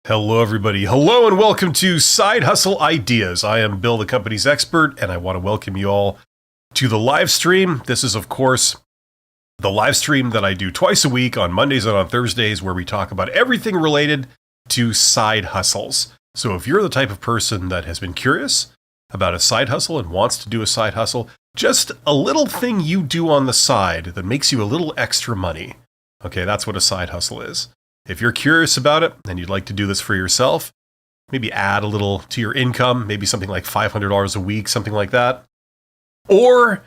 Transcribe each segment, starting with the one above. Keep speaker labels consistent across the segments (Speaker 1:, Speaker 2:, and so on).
Speaker 1: Hello, everybody. Hello, and welcome to Side Hustle Ideas. I am Bill, the company's expert, and I want to welcome you all to the live stream. This is, of course, the live stream that I do twice a week on Mondays and on Thursdays, where we talk about everything related to side hustles. So if you're the type of person that has been curious about a side hustle and wants to do a side hustle, just a little thing you do on the side that makes you a little extra money. Okay, that's what a side hustle is. If you're curious about it and you'd like to do this for yourself, maybe add a little to your income, maybe something like $500 a week, something like that. Or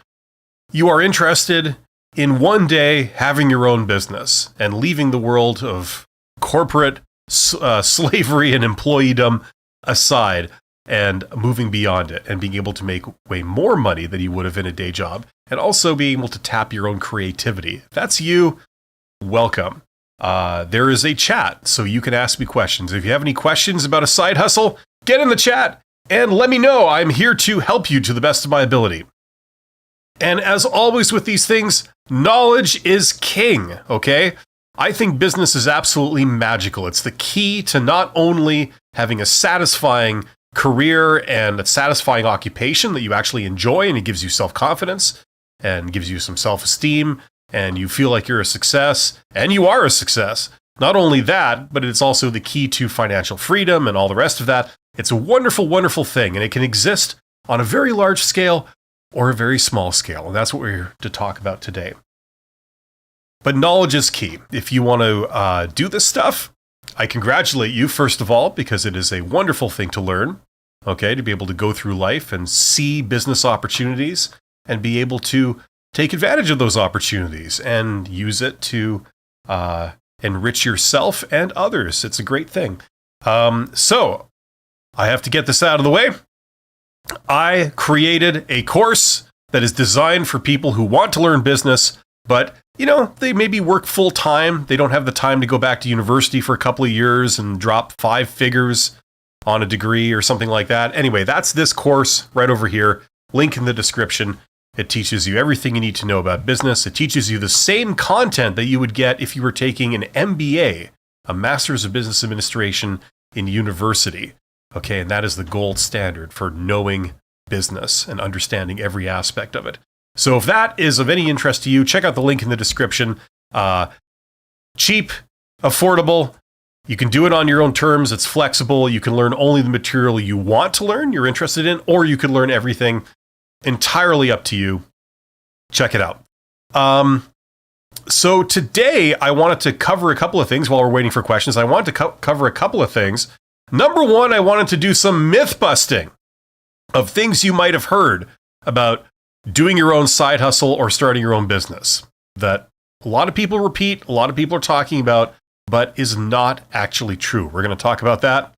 Speaker 1: you are interested in one day having your own business and leaving the world of corporate slavery and employeedom aside and moving beyond it and being able to make way more money than you would have in a day job, and also being able to tap your own creativity. If that's you, welcome. There is a chat, so you can ask me questions. If you have any questions about a side hustle, get in the chat and let me know. I'm here to help you to the best of my ability. And as always with these things, knowledge is king, okay? I think business is absolutely magical. It's the key to not only having a satisfying career and a satisfying occupation that you actually enjoy, and it gives you self-confidence and gives you some self-esteem, and you feel like you're a success, and you are a success. Not only that, but it's also the key to financial freedom and all the rest of that. It's a wonderful, wonderful thing, and it can exist on a very large scale or a very small scale, and that's what we're here to talk about today. But knowledge is key. If you want to do this stuff, I congratulate you, first of all, because it is a wonderful thing to learn, okay, to be able to go through life and see business opportunities and be able to take advantage of those opportunities and use it to enrich yourself and others. It's a great thing. So I have to get this out of the way. I created a course that is designed for people who want to learn business, but they maybe work full time. They don't have the time to go back to university for a couple of years and drop 5 figures on a degree or something like that. Anyway, that's this course right over here. Link in the description. It teaches you everything you need to know about business. It teaches you the same content that you would get if you were taking an MBA, a Master's of Business Administration in university. Okay, and that is the gold standard for knowing business and understanding every aspect of it. So if that is of any interest to you, check out the link in the description. Cheap, affordable. You can do it on your own terms. It's flexible. You can learn only the material you want to learn, you're interested in, or you can learn everything. Entirely up to you. Check it out. So today I wanted to cover a couple of things while we're waiting for questions. I wanted to cover a couple of things. Number one, I wanted to do some myth busting of things you might have heard about doing your own side hustle or starting your own business that a lot of people repeat, a lot of people are talking about, but is not actually true. We're going to talk about that.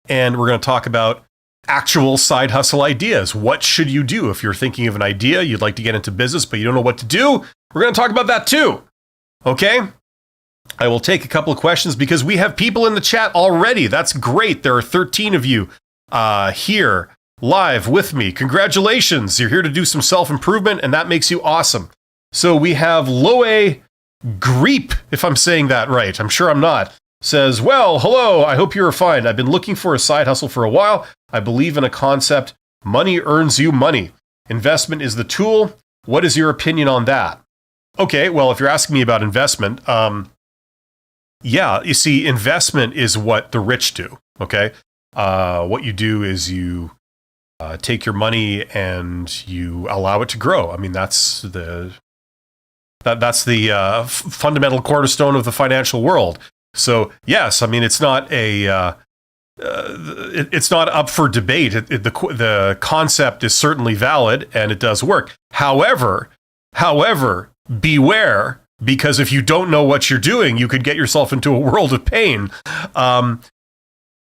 Speaker 1: And we're going to talk about actual side hustle ideas. What should you do if you're thinking of an idea, you'd like to get into business, but you don't know what to do? We're going to talk about that too. Okay? I will take a couple of questions because we have people in the chat already. That's great. There are 13 of you here live with me. Congratulations. You're here to do some self-improvement, and that makes you awesome. So we have Loe Greep, if I'm saying that right. I'm sure I'm not. Says, well, hello, I hope you're fine. I've been looking for a side hustle for a while. I believe in a concept, money earns you money. Investment is the tool. What is your opinion on that? Okay, well, if you're asking me about investment, you see, investment is what the rich do, okay? What you do is you take your money and you allow it to grow. I mean, that's the fundamental cornerstone of the financial world. So yes, I mean it's not it's not up for debate. The concept is certainly valid and it does work. However, beware, because if you don't know what you're doing, you could get yourself into a world of pain.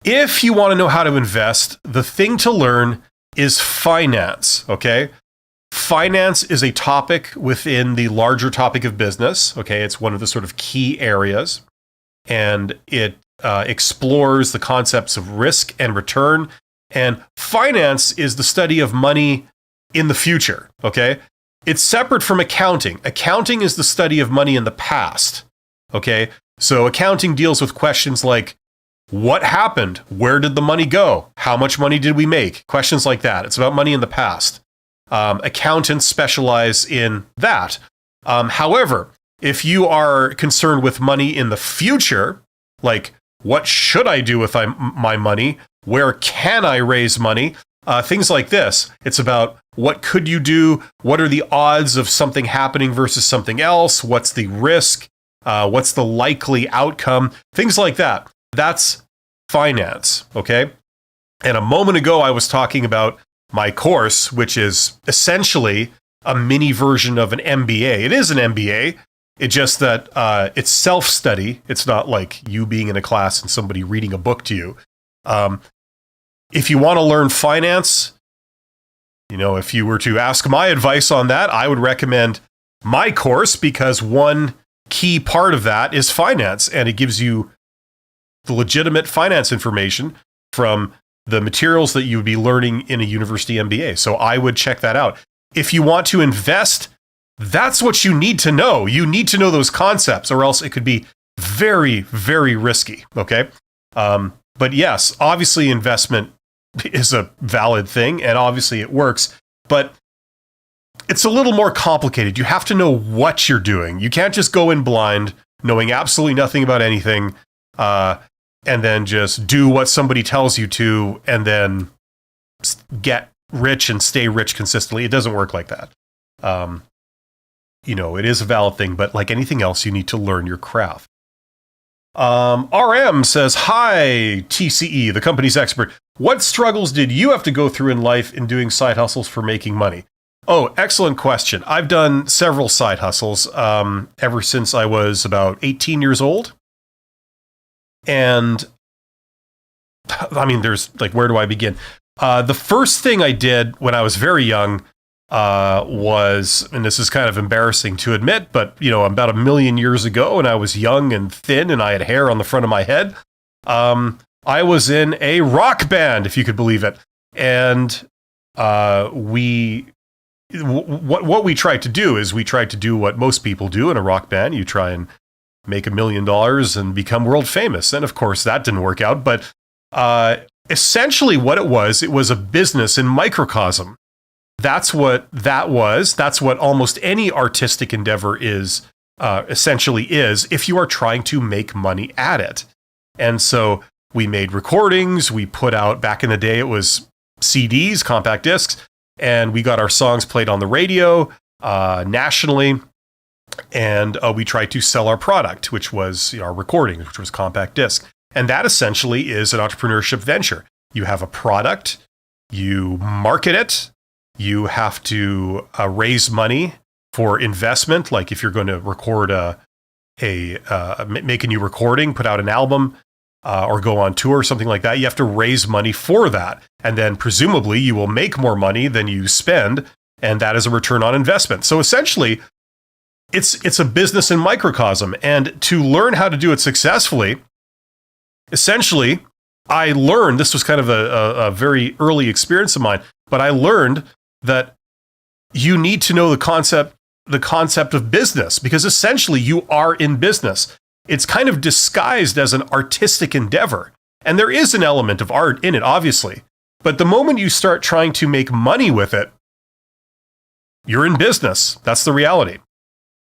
Speaker 1: If you want to know how to invest, the thing to learn is finance. Okay. Finance is a topic within the larger topic of business. Okay. It's one of the sort of key areas. And it explores the concepts of risk and return. And finance is the study of money in the future, okay? It's separate from accounting. Accounting is the study of money in the past, okay? So accounting deals with questions like what happened? Where did the money go? How much money did we make? Questions like that. It's about money in the past. Accountants specialize in that. However, if you are concerned with money in the future, like what should I do with my money? Where can I raise money? Things like this. It's about what could you do? What are the odds of something happening versus something else? What's the risk? What's the likely outcome? Things like that. That's finance, okay? And a moment ago, I was talking about my course, which is essentially a mini version of an MBA. It is an MBA. It's just that it's self-study. It's not like you being in a class and somebody reading a book to you. If you want to learn finance, if you were to ask my advice on that, I would recommend my course because one key part of that is finance, and it gives you the legitimate finance information from the materials that you would be learning in a university MBA. So I would check that out. If you want to invest, that's what you need to know. You need to know those concepts, or else it could be very, very risky. Okay. But yes, obviously investment is a valid thing, and obviously it works, but it's a little more complicated. You have to know what you're doing. You can't just go in blind, knowing absolutely nothing about anything, and then just do what somebody tells you to, and then get rich and stay rich consistently. It doesn't work like that. It is a valid thing, but like anything else, you need to learn your craft. RM says, hi, TCE, the company's expert. What struggles did you have to go through in life in doing side hustles for making money? Oh, excellent question. I've done several side hustles ever since I was about 18 years old. And I mean, there's like, where do I begin? The first thing I did when I was very young was, and this is kind of embarrassing to admit, but about 1 million years ago, and I was young and thin and I had hair on the front of my head. I was in a rock band, if you could believe it. And what we tried to do is we tried to do what most people do in a rock band. You try and make $1 million and become world famous. And of course that didn't work out, but essentially what it was a business in microcosm. That's what that was. That's what almost any artistic endeavor is, essentially is, if you are trying to make money at it. And so we made recordings. We put out, back in the day, it was CDs, compact discs, and we got our songs played on the radio nationally. And we tried to sell our product, which was our recordings, which was compact disc. And that essentially is an entrepreneurship venture. You have a product, you market it, you have to raise money for investment. Like if you're going to record make a new recording, put out an album, or go on tour or something like that, you have to raise money for that. And then presumably you will make more money than you spend, and that is a return on investment. So essentially, it's a business in microcosm. And to learn how to do it successfully, essentially, I learned, this was kind of a very early experience of mine, but I learned that you need to know the concept of business, because essentially you are in business. It's kind of disguised as an artistic endeavor. And there is an element of art in it, obviously. But the moment you start trying to make money with it, you're in business. That's the reality.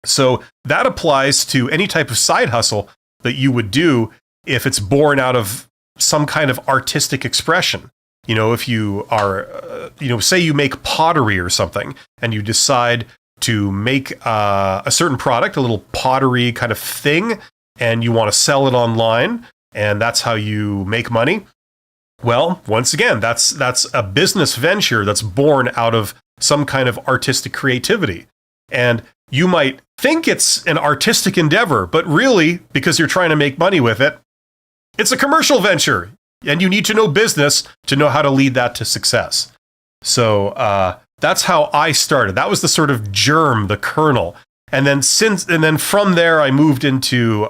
Speaker 1: So that applies to any type of side hustle that you would do if it's born out of some kind of artistic expression. If you are, say you make pottery or something, and you decide to make a certain product, a little pottery kind of thing, and you want to sell it online, and that's how you make money. Well, once again, that's a business venture that's born out of some kind of artistic creativity. And you might think it's an artistic endeavor, but really, because you're trying to make money with it, it's a commercial venture. And you need to know business to know how to lead that to success. So that's how I started. That was the sort of germ, the kernel. And then from there, I moved into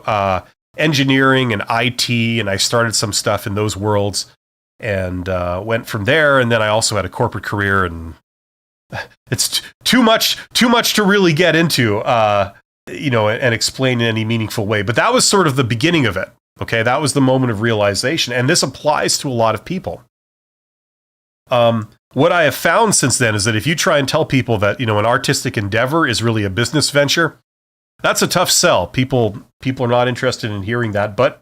Speaker 1: engineering and IT, and I started some stuff in those worlds, and went from there. And then I also had a corporate career, and it's too much to really get into, and explain in any meaningful way. But that was sort of the beginning of it. Okay, that was the moment of realization. And this applies to a lot of people. What I have found since then is that if you try and tell people that, an artistic endeavor is really a business venture, that's a tough sell. People are not interested in hearing that, but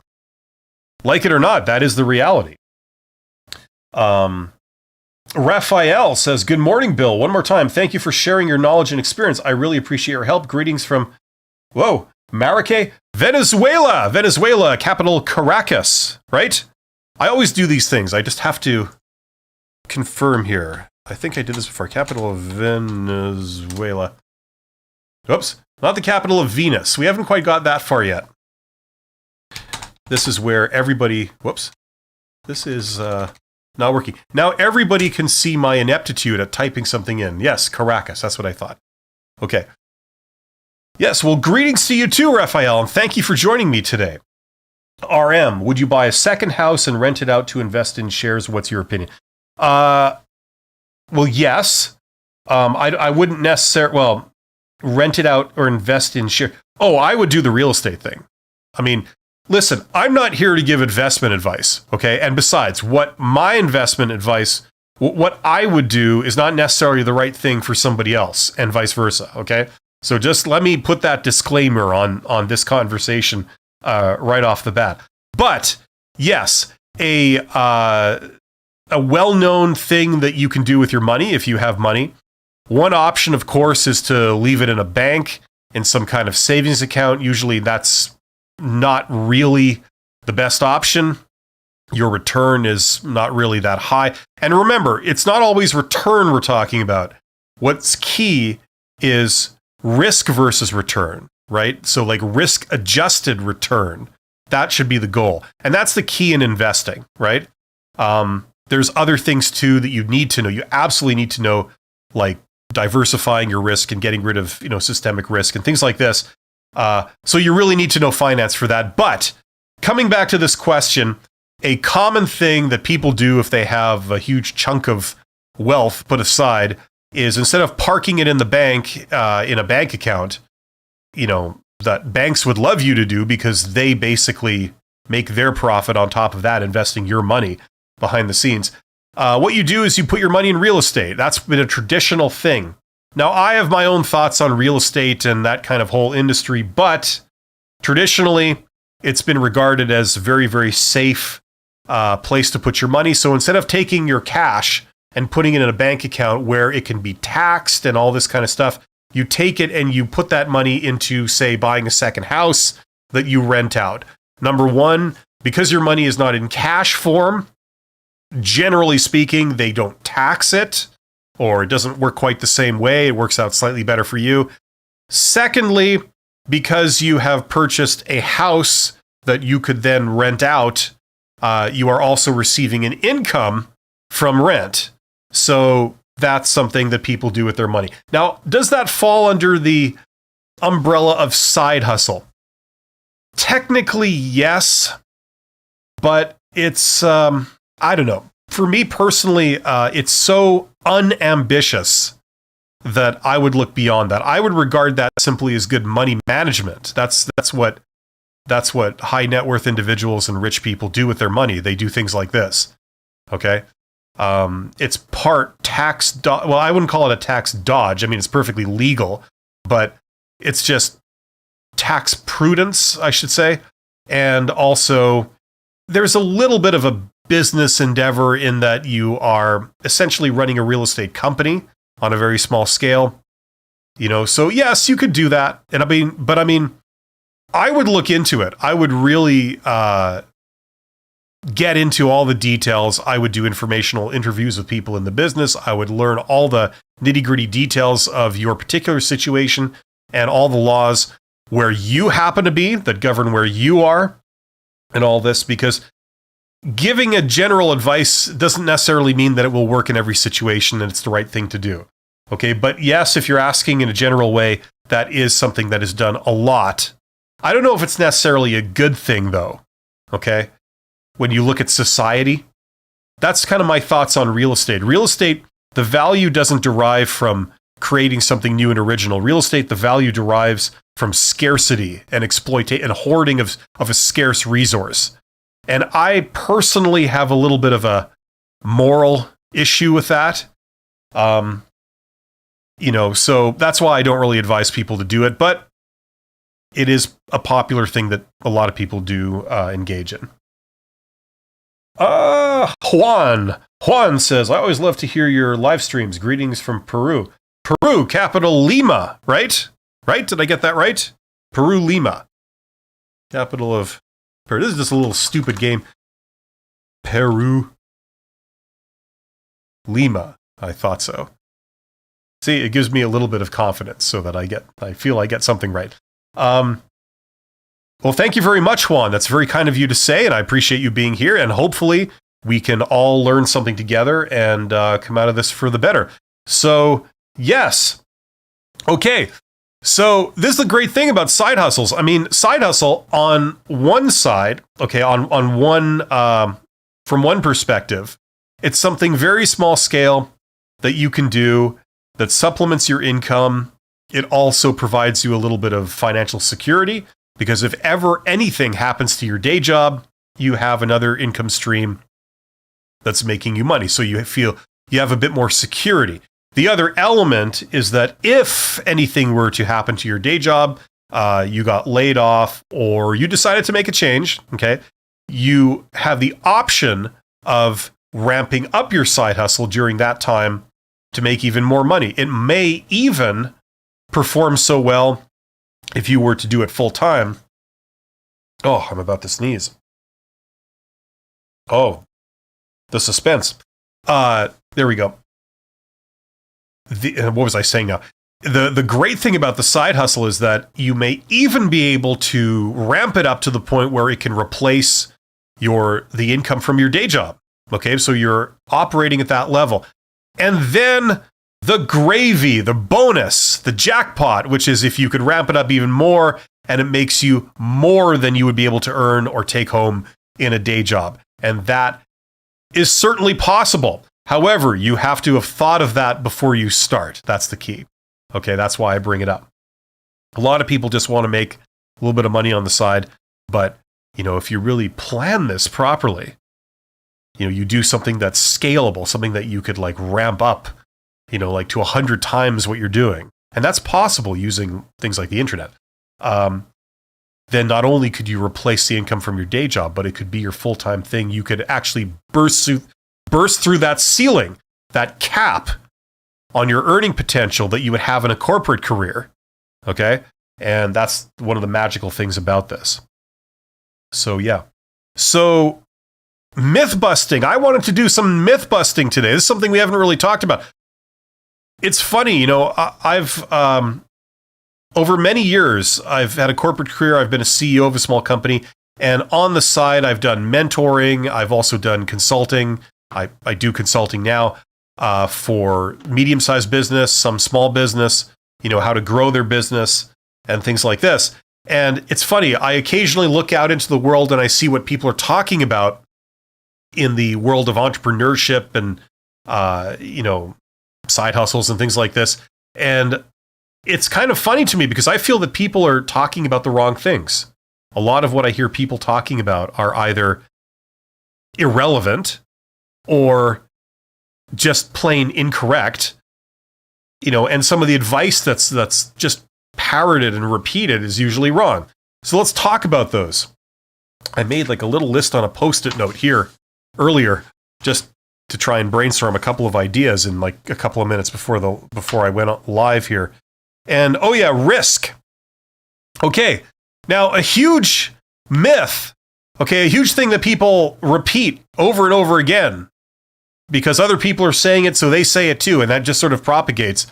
Speaker 1: like it or not, that is the reality. Raphael says, "Good morning, Bill. One more time. Thank you for sharing your knowledge and experience. I really appreciate your help. Greetings from, Maracay, Venezuela, capital Caracas, right? I always do these things. I just have to confirm here. I think I did this before. Capital of Venezuela. Oops, not the capital of Venus. We haven't quite got that far yet. This is where everybody, this is not working. Now everybody can see my ineptitude at typing something in. Yes, Caracas, that's what I thought. Okay. Yes, well, greetings to you too, Raphael, and thank you for joining me today. RM, would you buy a second house and rent it out to invest in shares? What's your opinion? Well, yes. I wouldn't necessarily, rent it out or invest in shares. Oh, I would do the real estate thing. I mean, listen, I'm not here to give investment advice, okay? And besides, what my investment advice, what I would do is not necessarily the right thing for somebody else, and vice versa, okay? So just let me put that disclaimer on this conversation right off the bat. But yes, a well-known thing that you can do with your money if you have money. One option, of course, is to leave it in a bank, in some kind of savings account. Usually that's not really the best option. Your return is not really that high. And remember, it's not always return we're talking about. What's key is risk versus return, right? So like risk-adjusted return, that should be the goal. And that's the key in investing, right? There's other things too that you need to know. You absolutely need to know, like diversifying your risk and getting rid of, systemic risk and things like this. So you really need to know finance for that. But coming back to this question, a common thing that people do if they have a huge chunk of wealth put aside is instead of parking it in the bank, in a bank account, that banks would love you to do because they basically make their profit on top of that, investing your money behind the scenes. What you do is you put your money in real estate. That's been a traditional thing. Now, I have my own thoughts on real estate and that kind of whole industry, but traditionally, it's been regarded as a very, very safe place to put your money. So instead of taking your cash and putting it in a bank account where it can be taxed and all this kind of stuff, you take it and you put that money into, say, buying a second house that you rent out. Number one, because your money is not in cash form, generally speaking, they don't tax it, or it doesn't work quite the same way. It works out slightly better for you. Secondly, because you have purchased a house that you could then rent out, you are also receiving an income from rent. So that's something that people do with their money. Now, does that fall under the umbrella of side hustle? Technically, yes, but it's, I don't know. For me personally, it's so unambitious that I would look beyond that. I would regard that simply as good money management. That's what high net worth individuals and rich people do with their money. They do things like this. Okay? It's part tax well, I wouldn't call it a tax dodge. I mean, it's perfectly legal, but it's just tax prudence, I should say. And also, there's a little bit of a business endeavor in that you are essentially running a real estate company on a very small scale. So yes, you could do that. And I would look into it. I would really get into all the details. I would do informational interviews with people in the business. I would learn all the nitty-gritty details of your particular situation and all the laws where you happen to be that govern where you are and all this, because giving a general advice doesn't necessarily mean that it will work in every situation and it's the right thing to do. Okay, but yes, if you're asking in a general way, that is something that is done a lot. I don't know if it's necessarily a good thing, though. Okay, when you look at society, that's kind of my thoughts on real estate. Real estate, the value doesn't derive from creating something new and original. Real estate, the value derives from scarcity and exploitation and hoarding of a scarce resource. And I personally have a little bit of a moral issue with that. So that's why I don't really advise people to do it, but it is a popular thing that a lot of people do engage in. Juan says, I always love to hear your live streams. Greetings from Peru. Peru, capital Lima, right? Right? Did I get that right? Peru, Lima. Capital of Peru. This is just a little stupid game. Peru, Lima. I thought so. See, it gives me a little bit of confidence so that I feel I get something right. Well, thank you very much, Juan. That's very kind of you to say, and I appreciate you being here, and hopefully we can all learn something together and come out of this for the better. So, yes. Okay. So, this is the great thing about side hustles. I mean, side hustle on one side, okay, on one, from one perspective, it's something very small scale that you can do that supplements your income. It also provides you a little bit of financial security, because if ever anything happens to your day job, you have another income stream that's making you money. So you feel you have a bit more security. The other element is that if anything were to happen to your day job, you got laid off or you decided to make a change, okay, you have the option of ramping up your side hustle during that time to make even more money. It may even perform so well if you were to do it full time. Oh, I'm about to sneeze. Oh, the suspense. There we go. What was I saying now? The great thing about the side hustle is that you may even be able to ramp it up to the point where it can replace the income from your day job. Okay, so you're operating at that level. And then the gravy, the bonus, the jackpot, which is if you could ramp it up even more and it makes you more than you would be able to earn or take home in a day job. And that is certainly possible. However, you have to have thought of that before you start. That's the key. Okay, that's why I bring it up. A lot of people just want to make a little bit of money on the side, but if you really plan this properly, you do something that's scalable, something that you could ramp up, like to 100 times what you're doing. And that's possible using things like the internet. Then not only could you replace the income from your day job, but it could be your full-time thing. You could actually burst through that ceiling, that cap on your earning potential that you would have in a corporate career. Okay? And that's one of the magical things about this. So, yeah. So, myth busting. I wanted to do some myth busting today. This is something we haven't really talked about. It's funny, I've over many years, I've had a corporate career. I've been a CEO of a small company, and on the side, I've done mentoring. I've also done consulting. I do consulting now for medium-sized business, some small business, how to grow their business and things like this. And it's funny, I occasionally look out into the world and I see what people are talking about in the world of entrepreneurship and, side hustles and things like this. And it's kind of funny to me because I feel that people are talking about the wrong things. A lot of what I hear people talking about are either irrelevant or just plain incorrect, and some of the advice that's just parroted and repeated is usually wrong. So let's talk about those. I made a little list on a Post-it note here earlier, just to try and brainstorm a couple of ideas in a couple of minutes before I went live here. And risk. Okay, now a huge myth, a huge thing that people repeat over and over again, because other people are saying it, so they say it too, and that just sort of propagates,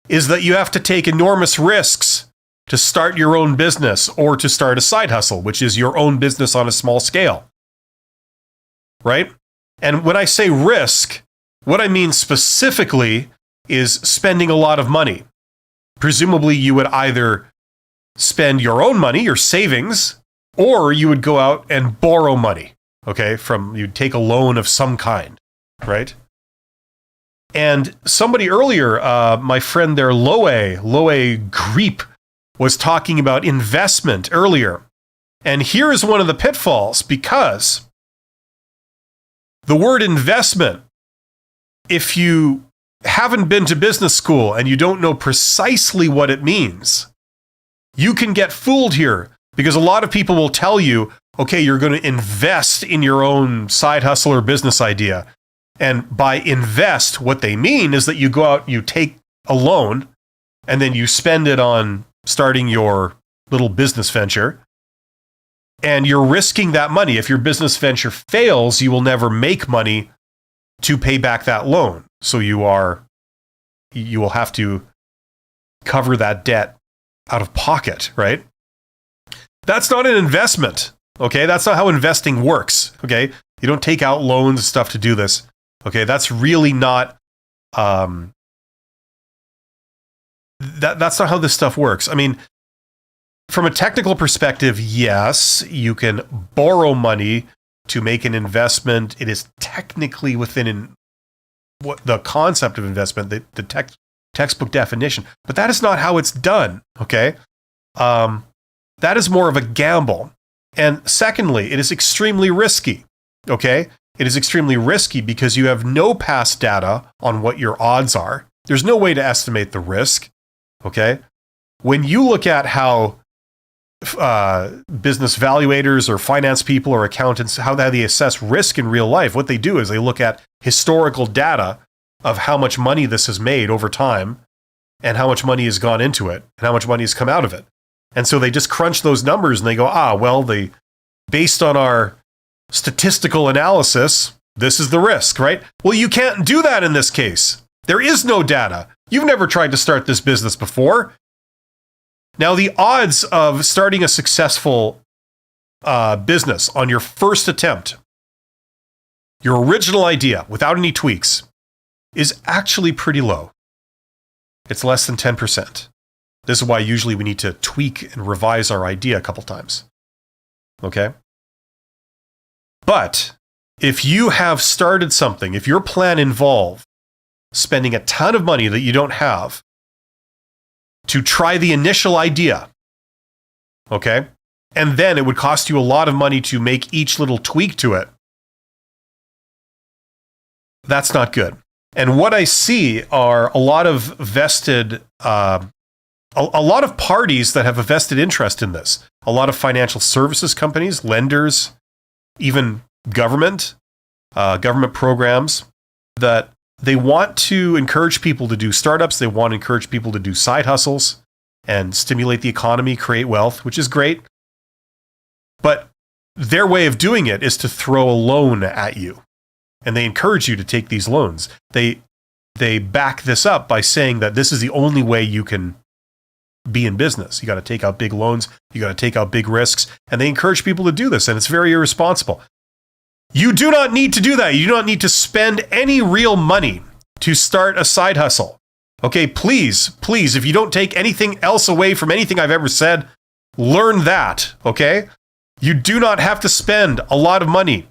Speaker 1: is that you have to take enormous risks to start your own business or to start a side hustle, which is your own business on a small scale. Right? And when I say risk, what I mean specifically is spending a lot of money. Presumably, you would either spend your own money, your savings, or you would go out and borrow money, you'd take a loan of some kind, right? And somebody earlier, my friend there, Loe Greep, was talking about investment earlier. And here is one of the pitfalls, because the word investment, if you haven't been to business school and you don't know precisely what it means, you can get fooled here, because a lot of people will tell you, okay, you're going to invest in your own side hustle or business idea. And by invest, what they mean is that you go out, you take a loan, and then you spend it on starting your little business venture. And you're risking that money. If your business venture fails, you will never make money to pay back that loan. So you will have to cover that debt out of pocket, right? That's not an investment, okay? That's not how investing works, okay? You don't take out loans and stuff to do this, okay? That's really not, that's not how this stuff works. I mean, from a technical perspective, yes, you can borrow money to make an investment. It is technically within what the concept of investment, the textbook definition, but that is not how it's done, okay? That is more of a gamble. And secondly, it is extremely risky, okay? It is extremely risky because you have no past data on what your odds are. There's no way to estimate the risk, okay? When you look at how business valuators or finance people or accountants, how they assess risk in real life, what they do is they look at historical data of how much money this has made over time and how much money has gone into it and how much money has come out of it. And so they just crunch those numbers and they go, based on our statistical analysis, this is the risk, right? Well, you can't do that in this case. There is no data. You've never tried to start this business before. Now, the odds of starting a successful business on your first attempt, your original idea without any tweaks, is actually pretty low. It's less than 10%. This is why usually we need to tweak and revise our idea a couple times. Okay? But if you have started something, if your plan involved spending a ton of money that you don't have to try the initial idea, okay? And then it would cost you a lot of money to make each little tweak to it. That's not good. And what I see are a lot of vested, a lot of parties that have a vested interest in this. A lot of financial services companies, lenders, even government programs that they want to encourage people to do startups. They want to encourage people to do side hustles and stimulate the economy, create wealth, which is great. But their way of doing it is to throw a loan at you. And they encourage you to take these loans. They back this up by saying that this is the only way you can be in business. You got to take out big loans. You got to take out big risks. And they encourage people to do this. And it's very irresponsible. You do not need to do that. You do not need to spend any real money to start a side hustle. Okay, please, if you don't take anything else away from anything I've ever said, learn that, okay? You do not have to spend a lot of money.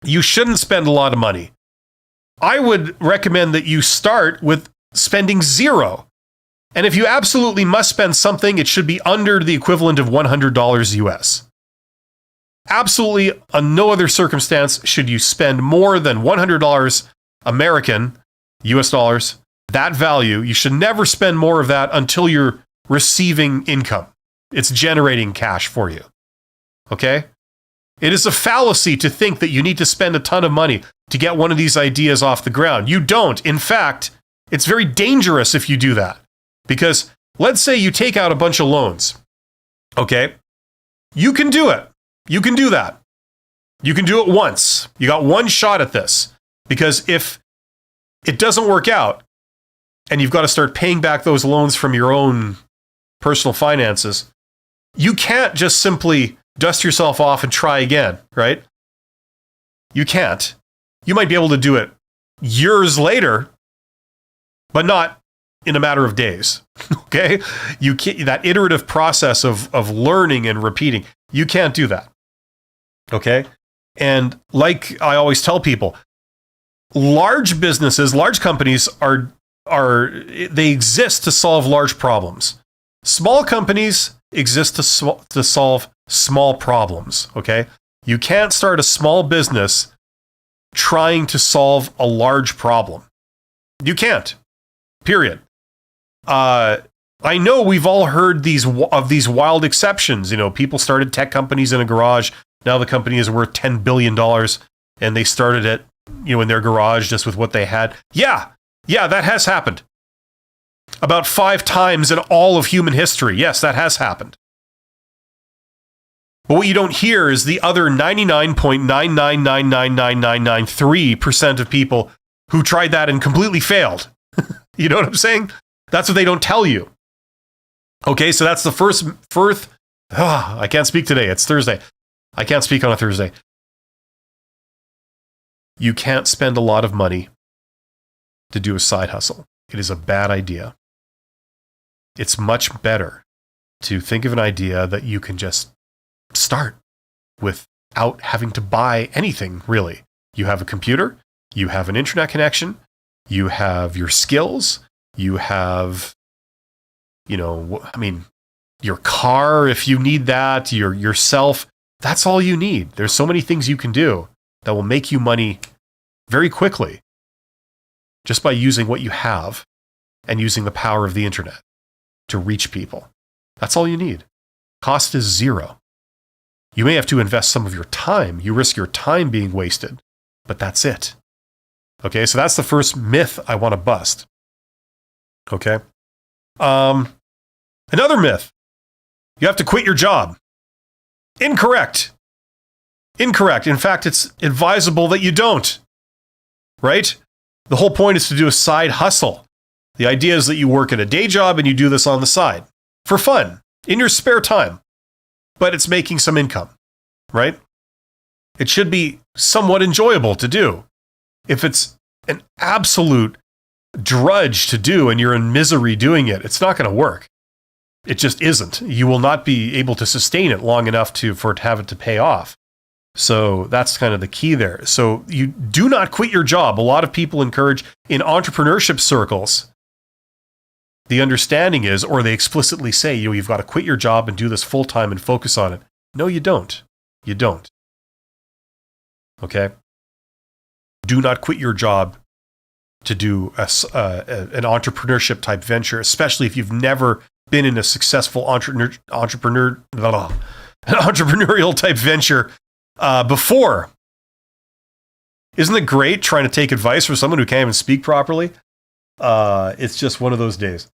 Speaker 1: You shouldn't spend a lot of money. I would recommend that you start with spending zero. And if you absolutely must spend something, it should be under the equivalent of $100 US. Absolutely, on no other circumstance should you spend more than $100 American, US dollars, that value. You should never spend more of that until you're receiving income. It's generating cash for you. Okay? It is a fallacy to think that you need to spend a ton of money to get one of these ideas off the ground. You don't. In fact, it's very dangerous if you do that. Because let's say you take out a bunch of loans. Okay? You can do it. You can do that. You can do it once. You got one shot at this. Because if it doesn't work out and you've got to start paying back those loans from your own personal finances, you can't just simply dust yourself off and try again, right? You can't. You might be able to do it years later, but not in a matter of days. Okay? You can't, that iterative process of learning and repeating, you can't do that. Okay? And like I always tell people, large businesses, large companies they exist to solve large problems. Small companies exist to solve small problems, okay? You can't start a small business trying to solve a large problem. You can't. Period. I know we've all heard these wild exceptions. You know, people started tech companies in a garage. Now the company is worth $10 billion, and they started it, in their garage just with what they had. Yeah, that has happened. About 5 times in all of human history. Yes, that has happened. But what you don't hear is the other 99.9999993% of people who tried that and completely failed. You know what I'm saying? That's what they don't tell you. Okay, so that's the first. I can't speak today. It's Thursday. I can't speak on a Thursday. You can't spend a lot of money to do a side hustle. It is a bad idea. It's much better to think of an idea that you can just start without having to buy anything, really. You have a computer, you have an internet connection, you have your skills, you have, your car if you need that, yourself. That's all you need. There's so many things you can do that will make you money very quickly just by using what you have and using the power of the internet to reach people. That's all you need. Cost is zero. You may have to invest some of your time. You risk your time being wasted, but that's it. Okay, so that's the first myth I want to bust. Okay. Another myth. You have to quit your job. Incorrect. In fact, it's advisable that you don't. Right? The whole point is to do a side hustle. The idea is that you work at a day job and you do this on the side for fun, in your spare time. But it's making some income, right? It should be somewhat enjoyable to do. If it's an absolute drudge to do and you're in misery doing it, it's not going to work. It just isn't. You will not be able to sustain it long enough for it to have it to pay off. So that's kind of the key there. So you do not quit your job. A lot of people encourage in entrepreneurship circles. The understanding is, or they explicitly say, you've got to quit your job and do this full time and focus on it. No, you don't. You don't. Okay? Do not quit your job to do an entrepreneurship type venture, especially if you've never been in a successful entrepreneurial type venture before. Isn't it great trying to take advice from someone who can't even speak properly? It's just one of those days.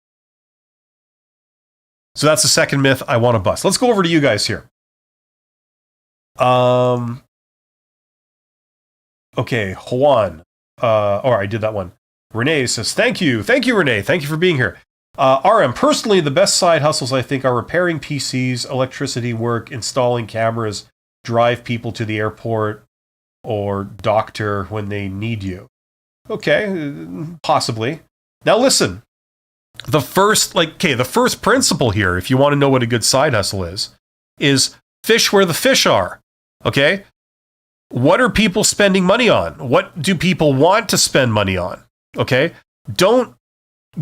Speaker 1: So that's the second myth I want to bust. Let's go over to you guys here. Okay, Juan. I did that one. Renee says, thank you. Thank you, Renee. Thank you for being here. RM, personally, the best side hustles, I think, are repairing PCs, electricity work, installing cameras, drive people to the airport or doctor when they need you. Okay, possibly. Now listen, the first principle here, if you want to know what a good side hustle is fish where the fish are. Okay? What are people spending money on? What do people want to spend money on? Okay? Don't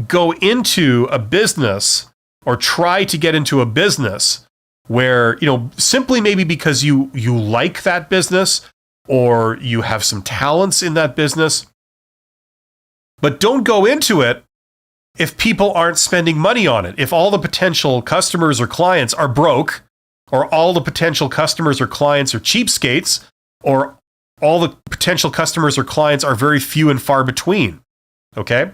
Speaker 1: go into a business or try to get into a business where, simply maybe because you like that business or you have some talents in that business. But don't go into it if people aren't spending money on it. If all the potential customers or clients are broke, or all the potential customers or clients are cheapskates, or all the potential customers or clients are very few and far between. Okay?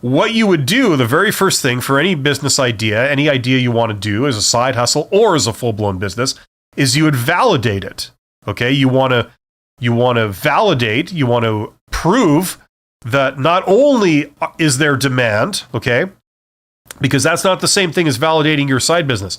Speaker 1: What you would do, the very first thing for any business idea, any idea you want to do as a side hustle or as a full-blown business, is you would validate it. Okay? You want to validate, you want to prove that not only is there demand, okay, because that's not the same thing as validating your side business.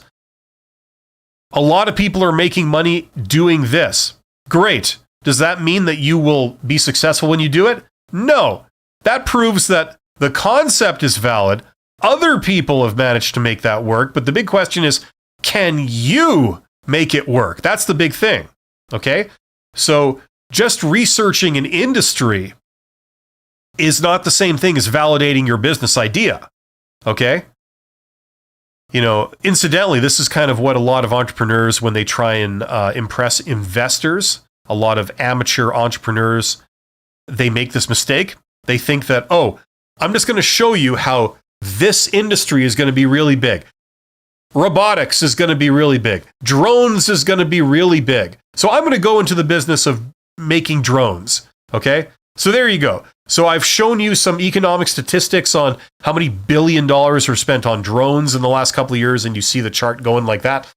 Speaker 1: A lot of people are making money doing this. Great. Does that mean that you will be successful when you do it? No. That proves that the concept is valid. Other people have managed to make that work, but the big question is, can you make it work? That's the big thing, okay? So just researching an industry is not the same thing as validating your business idea, okay? Incidentally, this is kind of what a lot of entrepreneurs, when they try and impress investors, a lot of amateur entrepreneurs, they make this mistake. They think that, oh, I'm just going to show you how this industry is going to be really big. Robotics is going to be really big. Drones is going to be really big. So I'm going to go into the business of making drones. Okay? So there you go. So I've shown you some economic statistics on how many $1 billion were spent on drones in the last couple of years, and you see the chart going like that.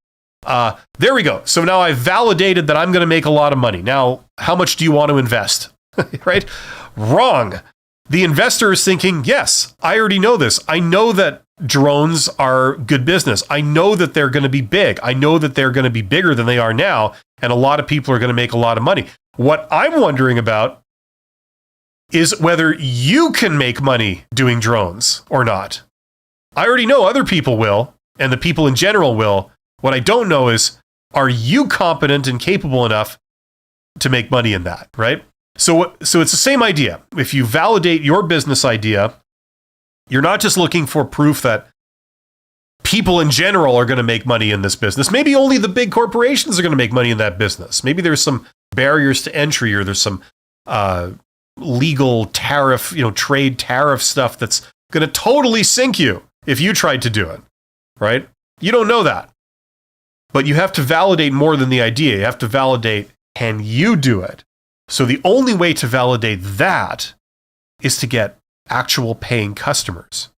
Speaker 1: There we go. So now I've validated that I'm going to make a lot of money. Now, how much do you want to invest? Right? Wrong. The investor is thinking, yes, I already know this. I know that drones are good business. I know that they're going to be big. I know that they're going to be bigger than they are now, and a lot of people are going to make a lot of money. What I'm wondering about is whether you can make money doing drones or not. I already know other people will, and the people in general will. What I don't know is, are you competent and capable enough to make money in that, right? So it's the same idea. If you validate your business idea, you're not just looking for proof that people in general are going to make money in this business. Maybe only the big corporations are going to make money in that business. Maybe there's some barriers to entry, or there's some legal tariff, trade tariff stuff that's going to totally sink you if you tried to do it, right? You don't know that. But you have to validate more than the idea. You have to validate, can you do it? So the only way to validate that is to get actual paying customers.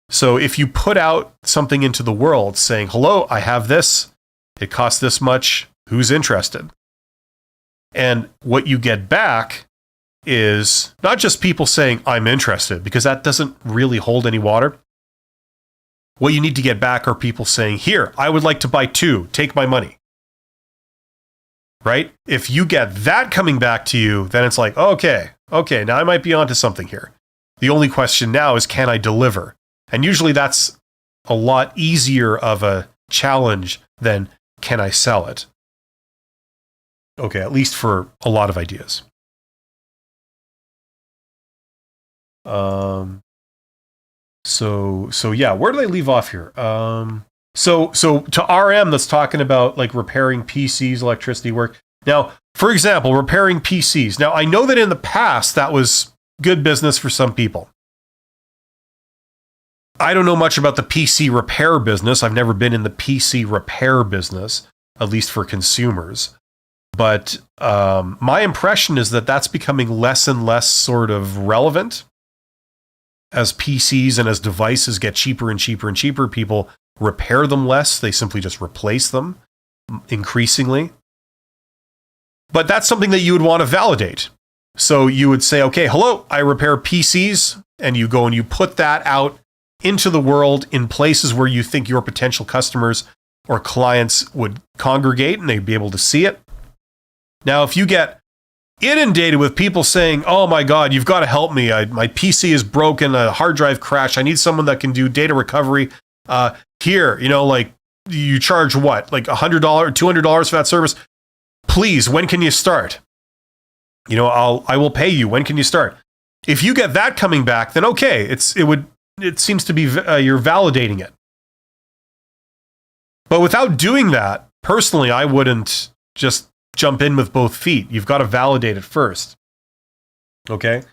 Speaker 1: So if you put out something into the world saying, hello, I have this, it costs this much, who's interested? And what you get back is not just people saying, I'm interested, because that doesn't really hold any water. What you need to get back are people saying, here, I would like to buy 2, take my money. Right? If you get that coming back to you, then it's like, okay, now I might be onto something here. The only question now is, can I deliver? And usually that's a lot easier of a challenge than, can I sell it? Okay, at least for a lot of ideas. So yeah, where did I leave off here? So to RM, that's talking about like repairing PCs, electricity work. Now, for example, repairing PCs. Now, I know that in the past that was good business for some people. I don't know much about the PC repair business. I've never been in the PC repair business, at least for consumers. But my impression is that that's becoming less and less sort of relevant. As PCs and as devices get cheaper and cheaper and cheaper, people repair them less. They simply just replace them increasingly. But that's something that you would want to validate. So you would say, okay, hello, I repair PCs. And you go and you put that out into the world in places where you think your potential customers or clients would congregate and they'd be able to see it. Now, if you get inundated with people saying, oh my God, you've got to help me. My PC is broken, a hard drive crashed. I need someone that can do data recovery. Here, like you charge what? Like $100, $200 for that service? Please, when can you start? I will pay you. When can you start? If you get that coming back, then okay, it seems to be you're validating it. But without doing that, personally, I wouldn't just jump in with both feet. You've got to validate it first. Okay.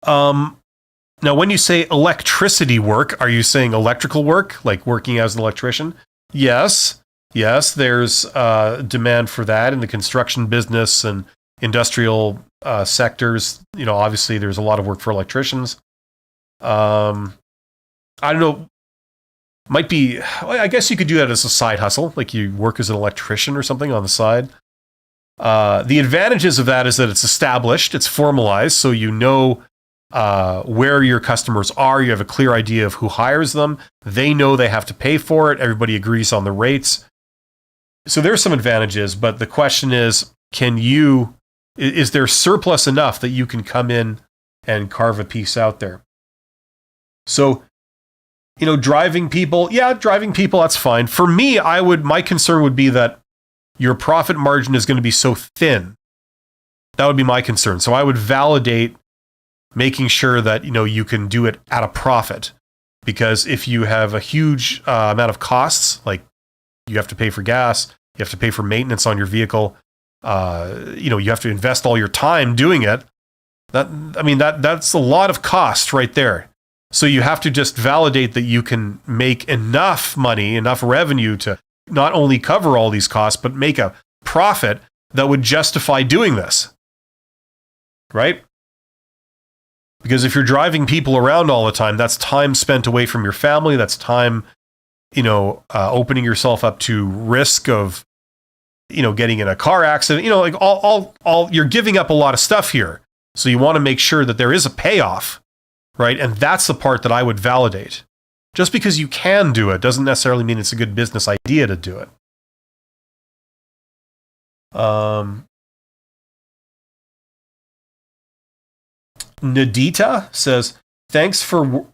Speaker 1: Now, when you say electricity work, are you saying electrical work, like working as an electrician? Yes, there's demand for that in the construction business and industrial sectors. Obviously, there's a lot of work for electricians. I don't know. Might be, I guess you could do that as a side hustle, like you work as an electrician or something on the side. The advantages of that is that it's established, it's formalized, so you know where your customers are. You have a clear idea of who hires them. They know they have to pay for it. Everybody agrees on the rates. So there's some advantages, but the question is, is there surplus enough that you can come in and carve a piece out there? So, driving people, that's fine. For me, my concern would be that your profit margin is going to be so thin. That would be my concern. So I would validate making sure that, you can do it at a profit Because if you have a huge amount of costs, like you have to pay for gas, you have to pay for maintenance on your vehicle, you have to invest all your time doing it. That's a lot of cost right there. So you have to just validate that you can make enough money, enough revenue to not only cover all these costs, but make a profit that would justify doing this. Right? Because if you're driving people around all the time, that's time spent away from your family. That's time, opening yourself up to risk of, getting in a car accident. You're giving up a lot of stuff here. So you want to make sure that there is a payoff, right? And that's the part that I would validate. Just because you can do it doesn't necessarily mean it's a good business idea to do it. Nadita says, thanks for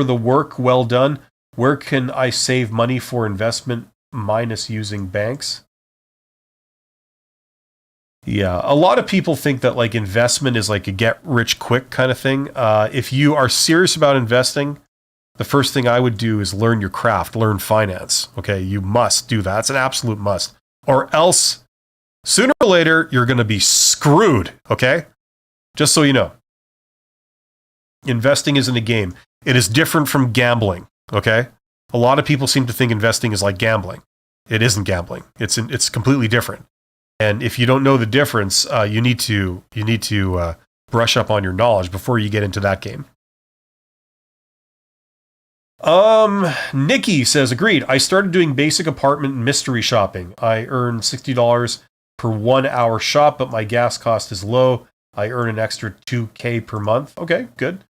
Speaker 1: the work well done. Where can I save money for investment minus using banks? Yeah, a lot of people think that like investment is like a get rich quick kind of thing. If you are serious about investing, the first thing I would do is learn your craft, learn finance. Okay, you must do that. It's an absolute must. Or else, sooner or later, you're going to be screwed. Okay, just so you know. Investing isn't a game. It is different from gambling, okay? A lot of people seem to think investing is like gambling. It isn't gambling. It's completely different. And if you don't know the difference, you need to brush up on your knowledge before you get into that game. Nikki says, agreed. I started doing basic apartment mystery shopping. I earn $60 per 1 hour shop, but my gas cost is low. I earn an extra $2,000 per month. Okay, good.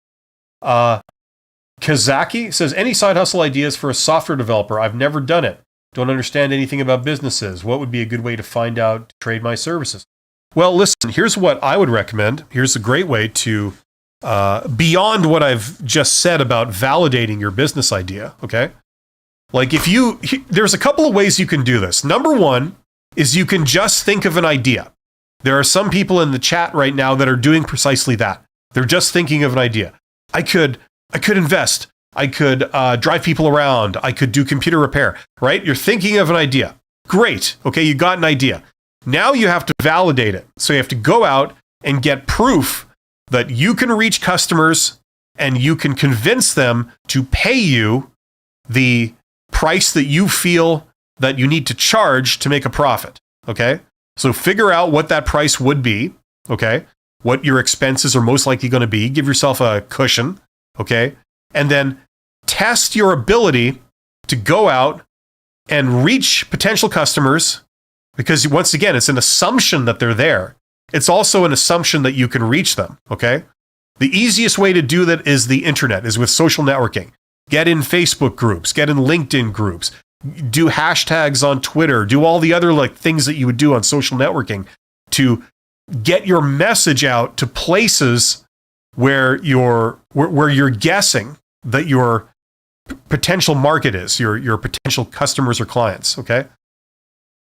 Speaker 1: Kazaki says, any side hustle ideas for a software developer? I've never done it. Don't understand anything about businesses. What would be a good way to find out to trade my services? Well, listen, here's what I would recommend. Here's a great way to, beyond what I've just said about validating your business idea, okay? Like there's a couple of ways you can do this. Number one is you can just think of an idea. There are some people in the chat right now that are doing precisely that. They're just thinking of an idea. I could invest. I could drive people around. I could do computer repair, right? You're thinking of an idea. Great. Okay, you got an idea. Now you have to validate it. So you have to go out and get proof that you can reach customers and you can convince them to pay you the price that you feel that you need to charge to make a profit. Okay? So figure out what that price would be, okay? What your expenses are most likely going to be. Give yourself a cushion, okay? And then test your ability to go out and reach potential customers, because once again, it's an assumption that they're there. It's also an assumption that you can reach them, okay? The easiest way to do that is the internet, is with social networking. Get in Facebook groups, get in LinkedIn groups, do hashtags on Twitter, do all the other like things that you would do on social networking to get your message out to places where you're guessing that your potential market is, your potential customers or clients, okay?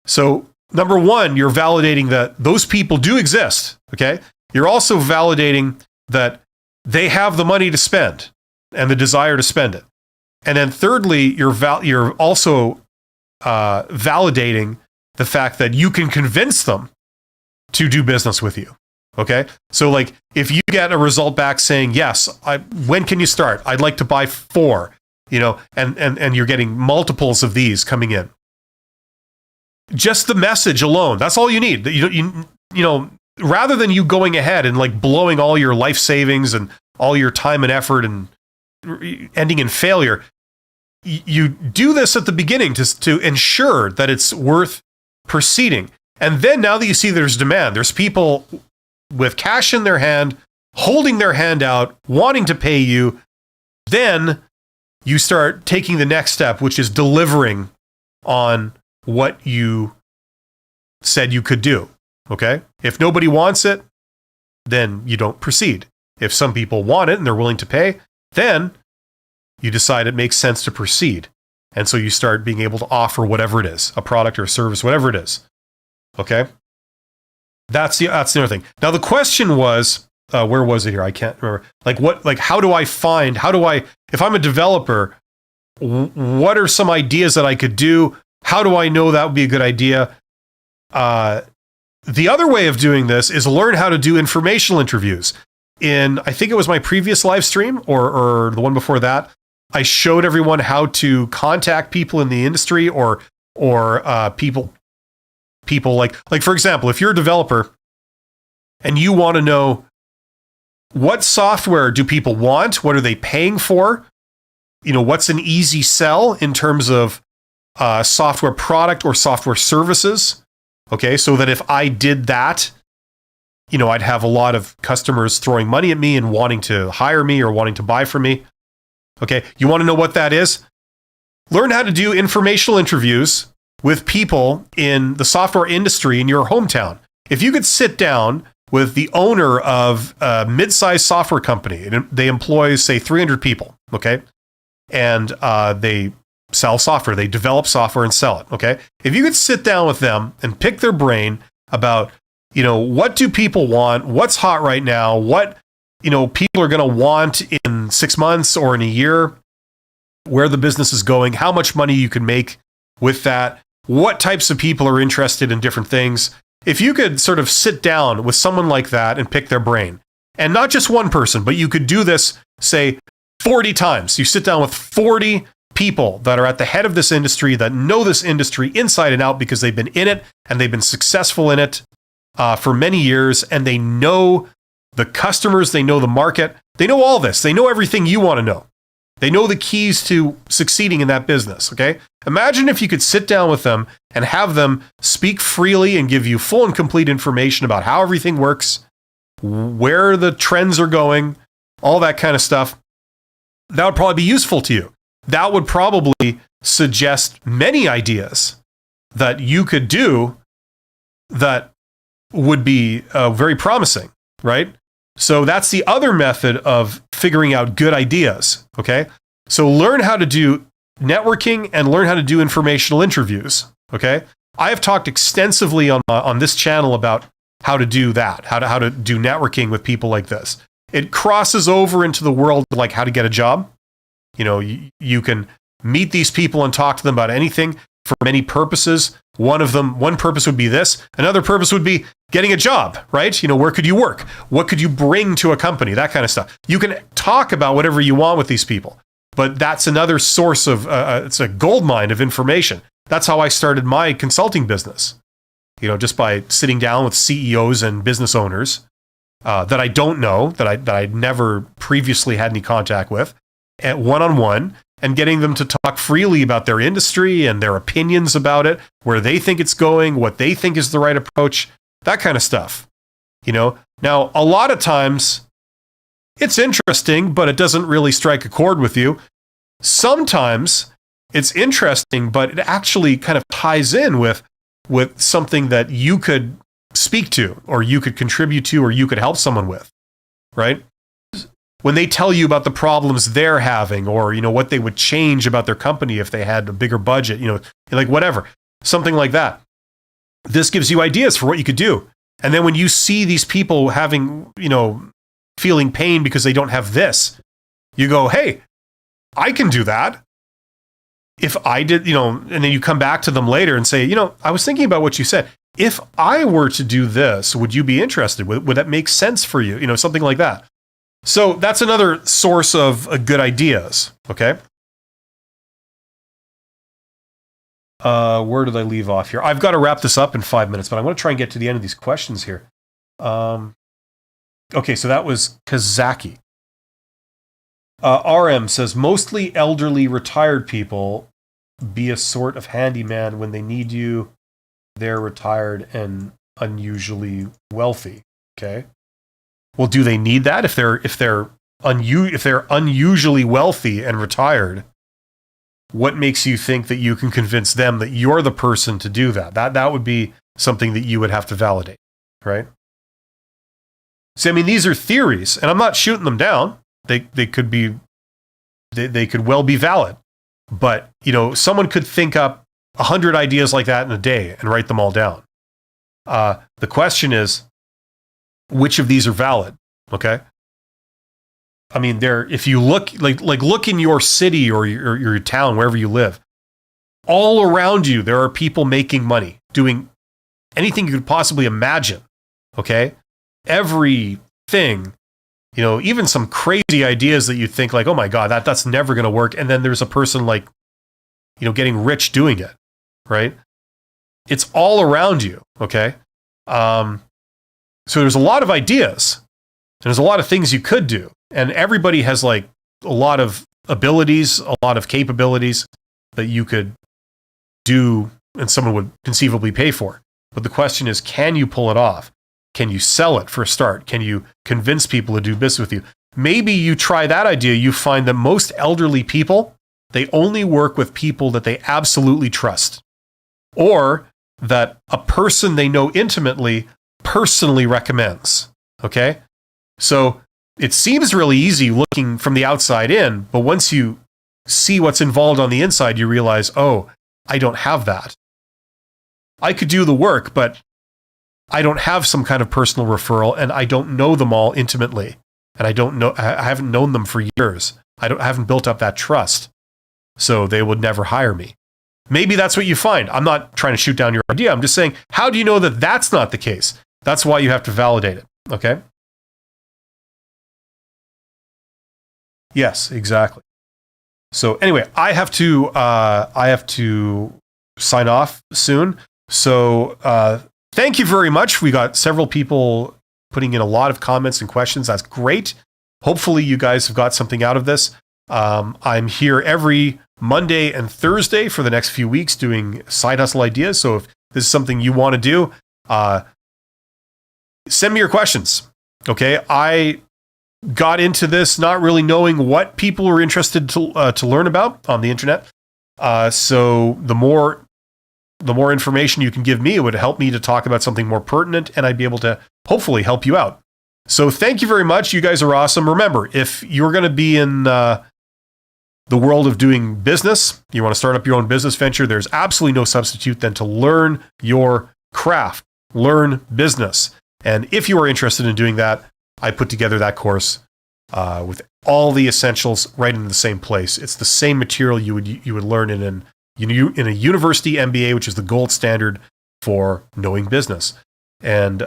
Speaker 1: So number one, you're validating that those people do exist, okay? You're also validating that they have the money to spend and the desire to spend it. And then thirdly, you're also validating the fact that you can convince them to do business with you. Okay? So like if you get a result back saying, yes, when can you start? I'd like to buy 4, and you're getting multiples of these coming in. Just the message alone, that's all you need. Rather than you going ahead and like blowing all your life savings and all your time and effort and ending in failure, you do this at the beginning to ensure that it's worth proceeding. And then now that you see there's demand, there's people with cash in their hand, holding their hand out, wanting to pay you, then you start taking the next step, which is delivering on what you said you could do. Okay? If nobody wants it, then you don't proceed. If some people want it and they're willing to pay, then you decide it makes sense to proceed. And so you start being able to offer whatever it is, a product or a service, whatever it is. Okay? That's the other thing. Now the question was, where was it here? I can't remember. If I'm a developer, what are some ideas that I could do? How do I know that would be a good idea? The other way of doing this is learn how to do informational interviews. I think it was my previous live stream or the one before that, I showed everyone how to contact people in the industry or people like for example, if you're a developer and you want to know what software do people want, what are they paying for, what's an easy sell in terms of software product or software services. Okay, so that if I did that, I'd have a lot of customers throwing money at me and wanting to hire me or wanting to buy from me. Okay, you want to know what that is? Learn how to do informational interviews with people in the software industry in your hometown. If you could sit down with the owner of a mid-sized software company, they employ, say, 300 people, okay? And they sell software. They develop software and sell it, okay? If you could sit down with them and pick their brain about, what do people want? What's hot right now? What, people are going to want in 6 months or in a year, where the business is going, how much money you can make with that, what types of people are interested in different things. If you could sort of sit down with someone like that and pick their brain, and not just one person, but you could do this, say, 40 times. You sit down with 40 people that are at the head of this industry, that know this industry inside and out because they've been in it and they've been successful in it for many years, and they know the customers, they know the market, they know all this, they know everything you want to know. They know the keys to succeeding in that business, okay? Imagine if you could sit down with them and have them speak freely and give you full and complete information about how everything works, where the trends are going, all that kind of stuff. That would probably be useful to you. That would probably suggest many ideas that you could do that would be very promising, right? So that's the other method of figuring out good ideas, okay? So learn how to do networking and learn how to do informational interviews, okay? I have talked extensively on this channel about how to do that, how to do networking with people like this. It crosses over into the world like how to get a job. You can meet these people and talk to them about anything for many purposes. One purpose would be this. Another purpose would be getting a job, right? Where could you work? What could you bring to a company? That kind of stuff. You can talk about whatever you want with these people, but that's another source of, it's a goldmine of information. That's how I started my consulting business. Just by sitting down with CEOs and business owners that I don't know, that I never previously had any contact with, at one-on-one, and getting them to talk freely about their industry and their opinions about it, where they think it's going, what they think is the right approach, that kind of stuff. Now, a lot of times it's interesting, but it doesn't really strike a chord with you. Sometimes it's interesting, but it actually kind of ties in with something that you could speak to, or you could contribute to, or you could help someone with, right? When they tell you about the problems they're having, or what they would change about their company if they had a bigger budget, like whatever, something like that. This gives you ideas for what you could do. And then when you see these people having, feeling pain because they don't have this, you go, hey, I can do that. If I did, and then you come back to them later and say, I was thinking about what you said. If I were to do this, would you be interested? Would that make sense for you? Something like that. So that's another source of good ideas, okay? Where did I leave off here? I've got to wrap this up in 5 minutes, but I'm going to try and get to the end of these questions here. Okay, so that was Kazaki. RM says, mostly elderly retired people be a sort of handyman when they need you. They're retired and unusually wealthy, okay? Well, do they need that if they're unusually wealthy and retired? What makes you think that you can convince them that you're the person to do that? That would be something that you would have to validate, right? See, these are theories, and I'm not shooting them down. They could well be valid, but someone could think up 100 ideas like that in a day and write them all down. The question is, which of these are valid? Okay. I mean, if you look look in your city or your town, wherever you live, all around you, there are people making money, doing anything you could possibly imagine. Okay. Everything, even some crazy ideas that you think like, oh my God, that's never going to work. And then there's a person like, getting rich doing it. Right. It's all around you. Okay. So there's a lot of ideas and there's a lot of things you could do. And everybody has like a lot of abilities, a lot of capabilities that you could do and someone would conceivably pay for. But the question is, can you pull it off? Can you sell it for a start? Can you convince people to do business with you? Maybe you try that idea. You find that most elderly people, they only work with people that they absolutely trust, or that a person they know intimately personally recommends. Okay? So it seems really easy looking from the outside in, but once you see what's involved on the inside, you realize, oh, I don't have that. I could do the work, but I don't have some kind of personal referral, and I don't know them all intimately. And I haven't known them for years. I haven't built up that trust. So they would never hire me. Maybe that's what you find. I'm not trying to shoot down your idea. I'm just saying, how do you know that that's not the case? That's why you have to validate it. Okay? Yes, exactly. So anyway, I have to sign off soon. So thank you very much. We got several people putting in a lot of comments and questions. That's great. Hopefully you guys have got something out of this. I'm here every Monday and Thursday for the next few weeks doing side hustle ideas. So if this is something you want to do, send me your questions. Okay. I got into this not really knowing what people were interested to learn about on the internet. So the more information you can give me, it would help me to talk about something more pertinent, and I'd be able to hopefully help you out. So thank you very much. You guys are awesome. Remember, if you're going to be in the world of doing business, you want to start up your own business venture, there's absolutely no substitute than to learn your craft, learn business. And if you are interested in doing that, I put together that course with all the essentials right in the same place. It's the same material you would learn in a university MBA, which is the gold standard for knowing business. And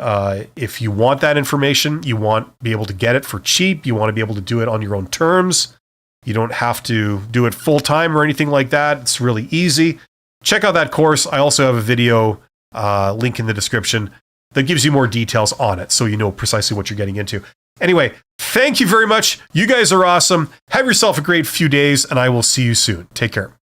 Speaker 1: if you want that information, you want to be able to get it for cheap. You want to be able to do it on your own terms. You don't have to do it full time or anything like that. It's really easy. Check out that course. I also have a video link in the description that gives you more details on it, so you know precisely what you're getting into. Anyway, thank you very much. You guys are awesome. Have yourself a great few days, and I will see you soon. Take care.